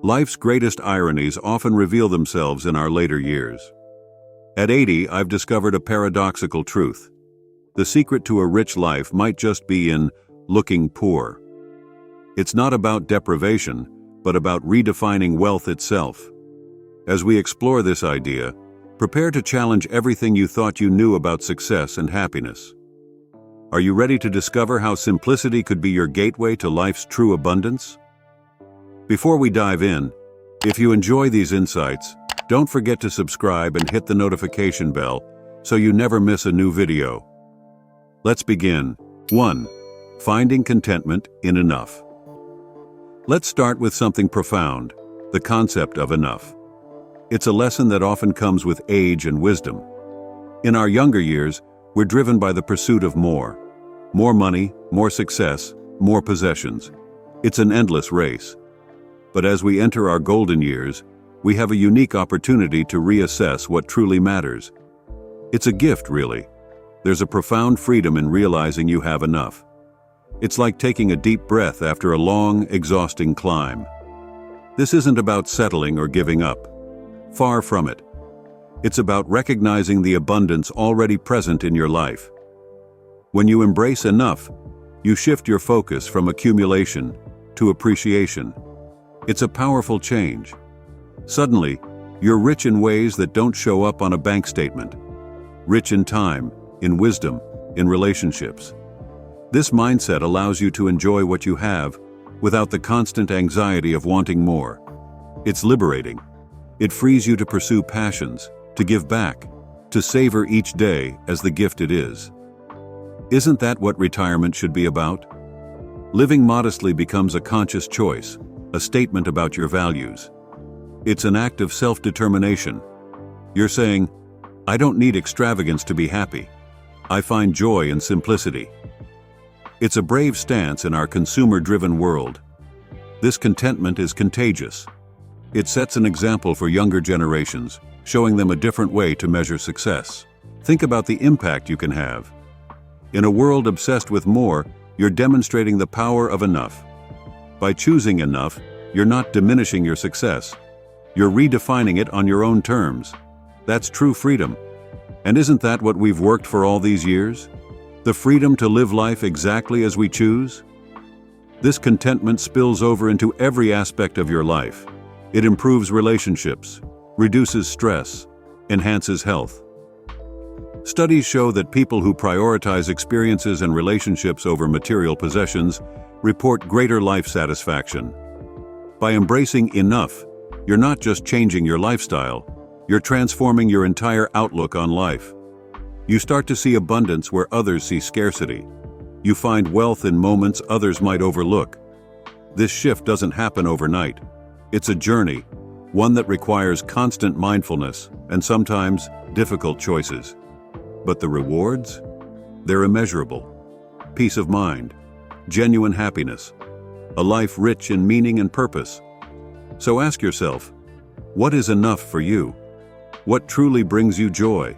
Life's greatest ironies often reveal themselves in our later years. At 80, I've discovered a paradoxical truth. The secret to a rich life might just be in looking poor. It's not about deprivation, but about redefining wealth itself. As we explore this idea, prepare to challenge everything you thought you knew about success and happiness. Are you ready to discover how simplicity could be your gateway to life's true abundance? Before we dive in, if you enjoy these insights, don't forget to subscribe and hit the notification bell so you never miss a new video. Let's begin. 1. Finding contentment in enough. Let's start with something profound, the concept of enough. It's a lesson that often comes with age and wisdom. In our younger years, we're driven by the pursuit of more. More money, more success, more possessions. It's an endless race. But as we enter our golden years, we have a unique opportunity to reassess what truly matters. It's a gift, really. There's a profound freedom in realizing you have enough. It's like taking a deep breath after a long, exhausting climb. This isn't about settling or giving up. Far from it. It's about recognizing the abundance already present in your life. When you embrace enough, you shift your focus from accumulation to appreciation. It's a powerful change. Suddenly, you're rich in ways that don't show up on a bank statement. Rich in time, in wisdom, in relationships. This mindset allows you to enjoy what you have without the constant anxiety of wanting more. It's liberating. It frees you to pursue passions, to give back, to savor each day as the gift it is. Isn't that what retirement should be about? Living modestly becomes a conscious choice, a statement about your values. It's an act of self-determination. You're saying, I don't need extravagance to be happy. I find joy in simplicity. It's a brave stance in our consumer-driven world. This contentment is contagious. It sets an example for younger generations, showing them a different way to measure success. Think about the impact you can have. In a world obsessed with more, you're demonstrating the power of enough. By choosing enough, you're not diminishing your success. You're redefining it on your own terms. That's true freedom. And isn't that what we've worked for all these years? The freedom to live life exactly as we choose? This contentment spills over into every aspect of your life. It improves relationships, reduces stress, enhances health. Studies show that people who prioritize experiences and relationships over material possessions report greater life satisfaction. By embracing enough, you're not just changing your lifestyle, you're transforming your entire outlook on life. You start to see abundance where others see scarcity. You find wealth in moments others might overlook. This shift doesn't happen overnight. It's a journey, one that requires constant mindfulness and sometimes difficult choices. But the rewards? They're immeasurable. Peace of mind, genuine happiness, a life rich in meaning and purpose. So ask yourself, what is enough for you? What truly brings you joy?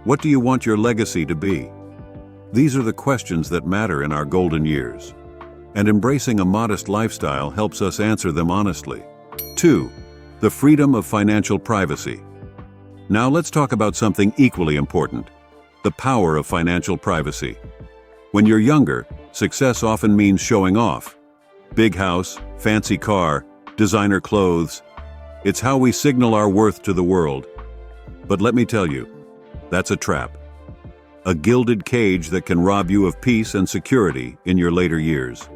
What do you want your legacy to be? These are the questions that matter in our golden years. And embracing a modest lifestyle helps us answer them honestly. 2. The freedom of financial privacy. Now let's talk about something equally important, the power of financial privacy. When you're younger, success often means showing off. Big house, fancy car, designer clothes. It's how we signal our worth to the world. But let me tell you, that's a trap. A gilded cage that can rob you of peace and security in your later years.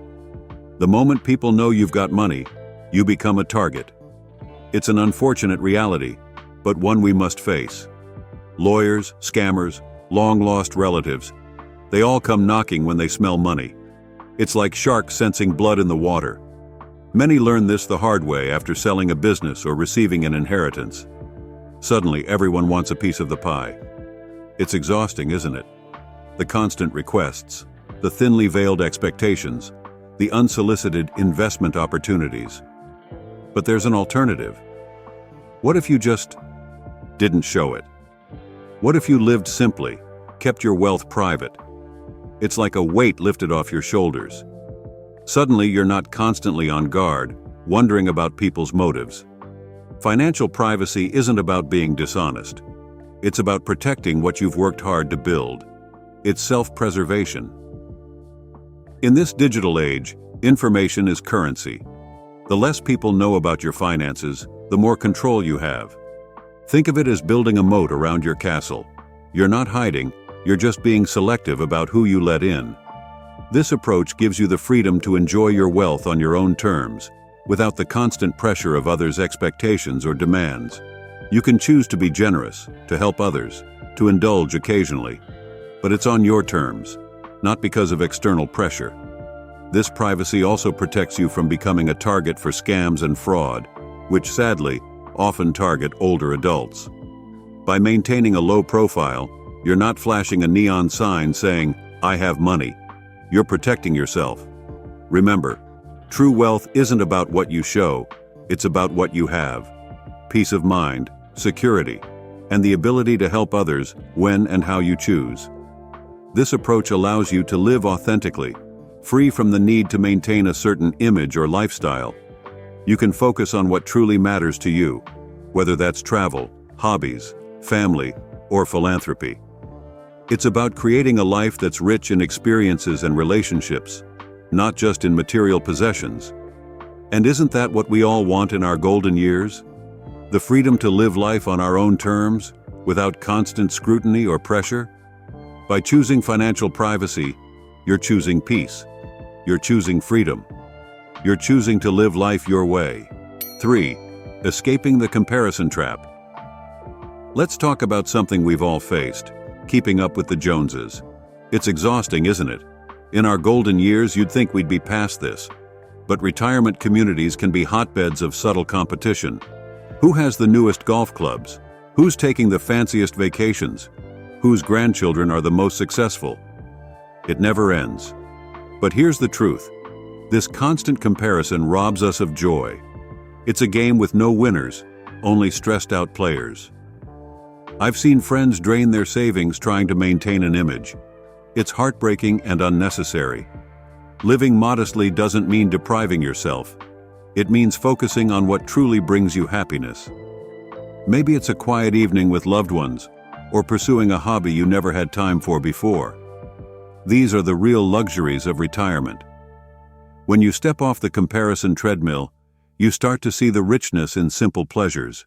The moment people know you've got money, you become a target. It's an unfortunate reality, but one we must face. Lawyers, scammers, long-lost relatives, they all come knocking when they smell money. It's like sharks sensing blood in the water. Many learn this the hard way after selling a business or receiving an inheritance. Suddenly, everyone wants a piece of the pie. It's exhausting, isn't it? The constant requests, the thinly veiled expectations, the unsolicited investment opportunities. But there's an alternative. What if you just didn't show it? What if you lived simply, kept your wealth private? It's like a weight lifted off your shoulders. Suddenly, you're not constantly on guard, wondering about people's motives. Financial privacy isn't about being dishonest. It's about protecting what you've worked hard to build. It's self-preservation. In this digital age, information is currency. The less people know about your finances, the more control you have. Think of it as building a moat around your castle. You're not hiding, you're just being selective about who you let in. This approach gives you the freedom to enjoy your wealth on your own terms, without the constant pressure of others' expectations or demands. You can choose to be generous, to help others, to indulge occasionally. But it's on your terms, not because of external pressure. This privacy also protects you from becoming a target for scams and fraud, which sadly often target older adults. By maintaining a low profile, you're not flashing a neon sign saying, "I have money." You're protecting yourself. Remember, true wealth isn't about what you show, it's about what you have. Peace of mind, security, and the ability to help others when and how you choose. This approach allows you to live authentically, free from the need to maintain a certain image or lifestyle. You can focus on what truly matters to you, whether that's travel, hobbies, family, or philanthropy. It's about creating a life that's rich in experiences and relationships, not just in material possessions. And isn't that what we all want in our golden years? The freedom to live life on our own terms, without constant scrutiny or pressure? By choosing financial privacy, you're choosing peace. You're choosing freedom. You're choosing to live life your way. 3. Escaping the comparison trap. Let's talk about something we've all faced: keeping up with the Joneses. It's exhausting, isn't it? In our golden years, you'd think we'd be past this. But retirement communities can be hotbeds of subtle competition. Who has the newest golf clubs? Who's taking the fanciest vacations? Whose grandchildren are the most successful? It never ends. But here's the truth. This constant comparison robs us of joy. It's a game with no winners, only stressed-out players. I've seen friends drain their savings trying to maintain an image. It's heartbreaking and unnecessary. Living modestly doesn't mean depriving yourself. It means focusing on what truly brings you happiness. Maybe it's a quiet evening with loved ones, or pursuing a hobby you never had time for before. These are the real luxuries of retirement. When you step off the comparison treadmill, you start to see the richness in simple pleasures.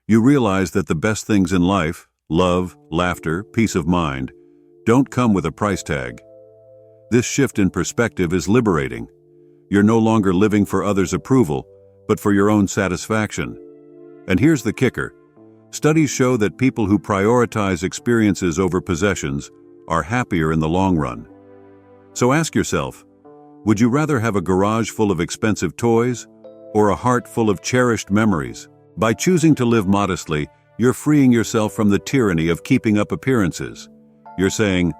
You realize that the best things in life, love, laughter, peace of mind, don't come with a price tag. This shift in perspective is liberating. You're no longer living for others' approval, but for your own satisfaction. And here's the kicker. Studies show that people who prioritize experiences over possessions are happier in the long run. So ask yourself, would you rather have a garage full of expensive toys or a heart full of cherished memories? By choosing to live modestly, you're freeing yourself from the tyranny of keeping up appearances. You're saying,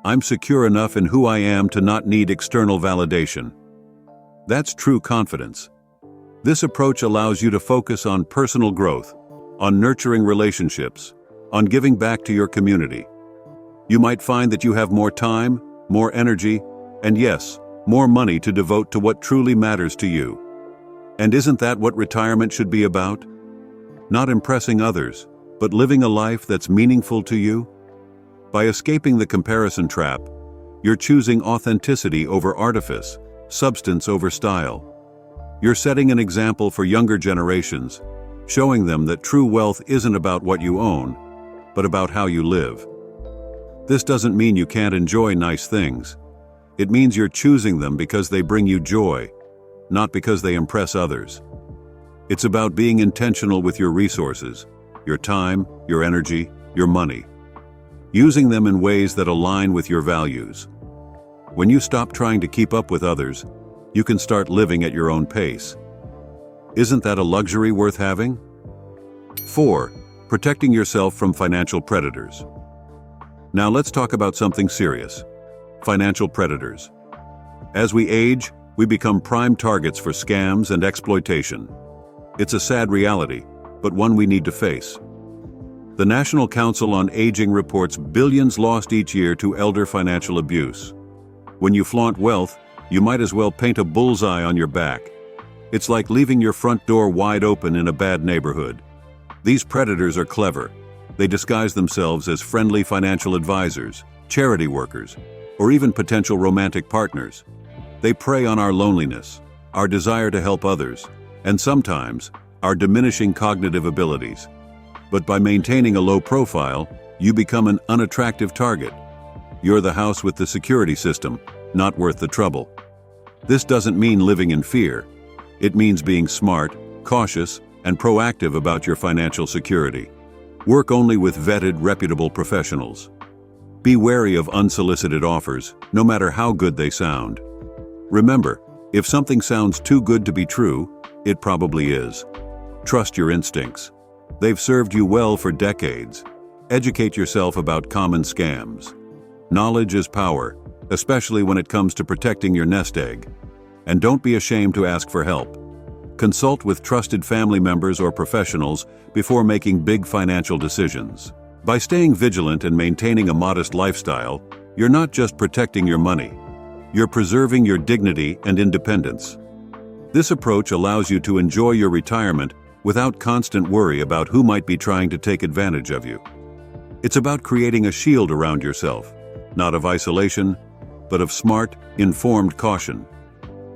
I'm secure enough in who I am to not need external validation. That's true confidence. This approach allows you to focus on personal growth, on nurturing relationships, on giving back to your community. You might find that you have more time, more energy, and yes, more money to devote to what truly matters to you. And isn't that what retirement should be about? Not impressing others, but living a life that's meaningful to you? By escaping the comparison trap, you're choosing authenticity over artifice, substance over style. You're setting an example for younger generations, showing them that true wealth isn't about what you own, but about how you live. This doesn't mean you can't enjoy nice things. It means you're choosing them because they bring you joy, not because they impress others. It's about being intentional with your resources, your time, your energy, your money, using them in ways that align with your values. When you stop trying to keep up with others, you can start living at your own pace. Isn't that a luxury worth having? 4. Protecting yourself from financial predators. Now let's talk about something serious: financial predators. As we age, we become prime targets for scams and exploitation. It's a sad reality, but one we need to face. The National Council on Aging reports billions lost each year to elder financial abuse. When you flaunt wealth, you might as well paint a bullseye on your back. It's like leaving your front door wide open in a bad neighborhood. These predators are clever. They disguise themselves as friendly financial advisors, charity workers, or even potential romantic partners. They prey on our loneliness, our desire to help others, and sometimes our diminishing cognitive abilities. But by maintaining a low profile, you become an unattractive target. You're the house with the security system, not worth the trouble. This doesn't mean living in fear. It means being smart, cautious, and proactive about your financial security. Work only with vetted, reputable professionals. Be wary of unsolicited offers, no matter how good they sound. Remember, if something sounds too good to be true, it probably is. Trust your instincts. They've served you well for decades. Educate yourself about common scams. Knowledge is power, especially when it comes to protecting your nest egg. And don't be ashamed to ask for help. Consult with trusted family members or professionals before making big financial decisions. By staying vigilant and maintaining a modest lifestyle, you're not just protecting your money. You're preserving your dignity and independence. This approach allows you to enjoy your retirement without constant worry about who might be trying to take advantage of you. It's about creating a shield around yourself, not of isolation, but of smart, informed caution.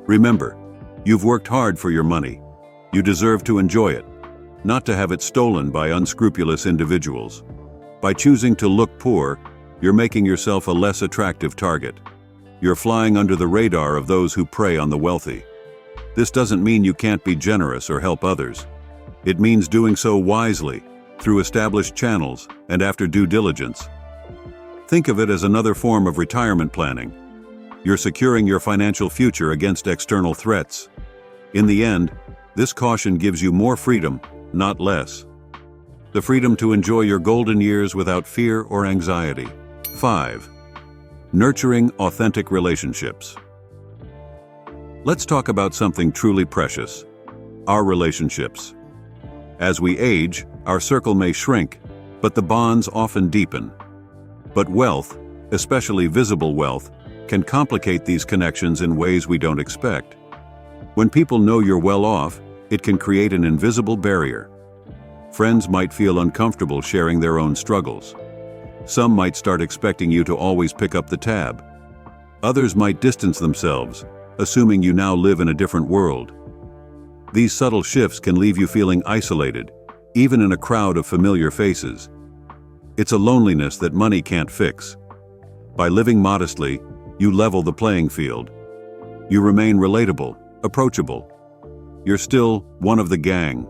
Remember, you've worked hard for your money. You deserve to enjoy it, not to have it stolen by unscrupulous individuals. By choosing to look poor, you're making yourself a less attractive target. You're flying under the radar of those who prey on the wealthy. This doesn't mean you can't be generous or help others. It means doing so wisely, through established channels and after due diligence. Think of it as another form of retirement planning. You're securing your financial future against external threats. In the end, this caution gives you more freedom, not less. The freedom to enjoy your golden years without fear or anxiety. 5. Nurturing authentic relationships. Let's talk about something truly precious: our relationships. As we age, our circle may shrink, but the bonds often deepen. But wealth, especially visible wealth, can complicate these connections in ways we don't expect. When people know you're well off, it can create an invisible barrier. Friends might feel uncomfortable sharing their own struggles. Some might start expecting you to always pick up the tab. Others might distance themselves, assuming you now live in a different world. These subtle shifts can leave you feeling isolated, even in a crowd of familiar faces. It's a loneliness that money can't fix. By living modestly, you level the playing field. You remain relatable, approachable. You're still one of the gang.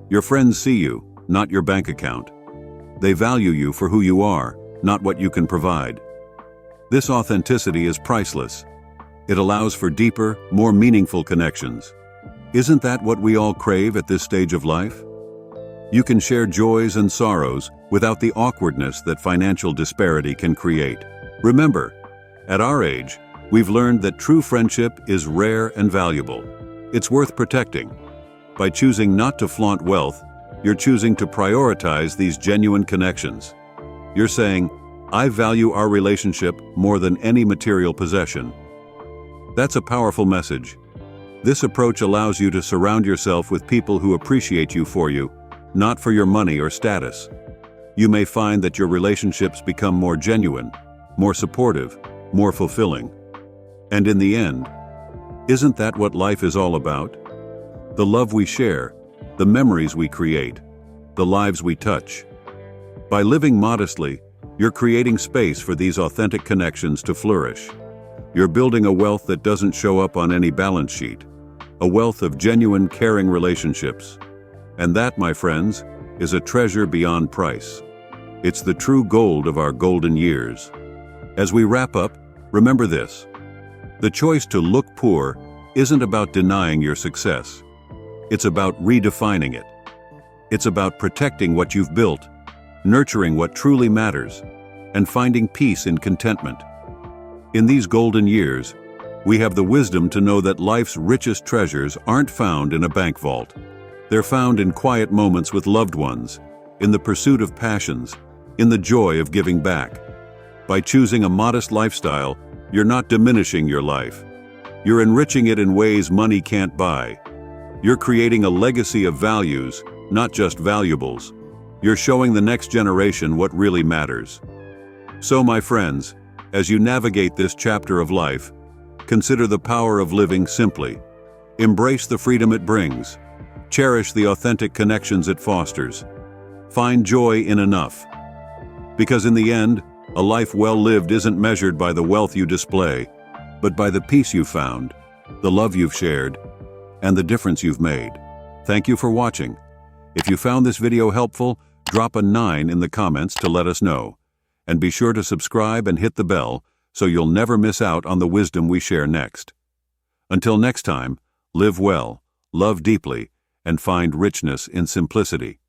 Your friends see you, not your bank account. They value you for who you are, not what you can provide. This authenticity is priceless. It allows for deeper, more meaningful connections. Isn't that what we all crave at this stage of life? You can share joys and sorrows without the awkwardness that financial disparity can create. Remember, at our age, we've learned that true friendship is rare and valuable. It's worth protecting. By choosing not to flaunt wealth, you're choosing to prioritize these genuine connections. You're saying, I value our relationship more than any material possession. That's a powerful message. This approach allows you to surround yourself with people who appreciate you for you, not for your money or status. You may find that your relationships become more genuine, more supportive, more fulfilling. And in the end, isn't that what life is all about? The love we share, the memories we create, the lives we touch. By living modestly, you're creating space for these authentic connections to flourish. You're building a wealth that doesn't show up on any balance sheet, a wealth of genuine, caring relationships. And that, my friends, is a treasure beyond price. It's the true gold of our golden years. As we wrap up, remember this: the choice to look poor isn't about denying your success. It's about redefining it. It's about protecting what you've built, nurturing what truly matters, and finding peace in contentment. In these golden years, we have the wisdom to know that life's richest treasures aren't found in a bank vault. They're found in quiet moments with loved ones, in the pursuit of passions, in the joy of giving back. By choosing a modest lifestyle, you're not diminishing your life. You're enriching it in ways money can't buy. You're creating a legacy of values, not just valuables. You're showing the next generation what really matters. So, my friends, as you navigate this chapter of life, consider the power of living simply. Embrace the freedom it brings. Cherish the authentic connections it fosters. Find joy in enough. Because in the end, a life well lived isn't measured by the wealth you display, but by the peace you've found, the love you've shared, and the difference you've made. Thank you for watching. If you found this video helpful, drop a 9 in the comments to let us know. And be sure to subscribe and hit the bell so you'll never miss out on the wisdom we share next. Until next time, live well, love deeply, and find richness in simplicity.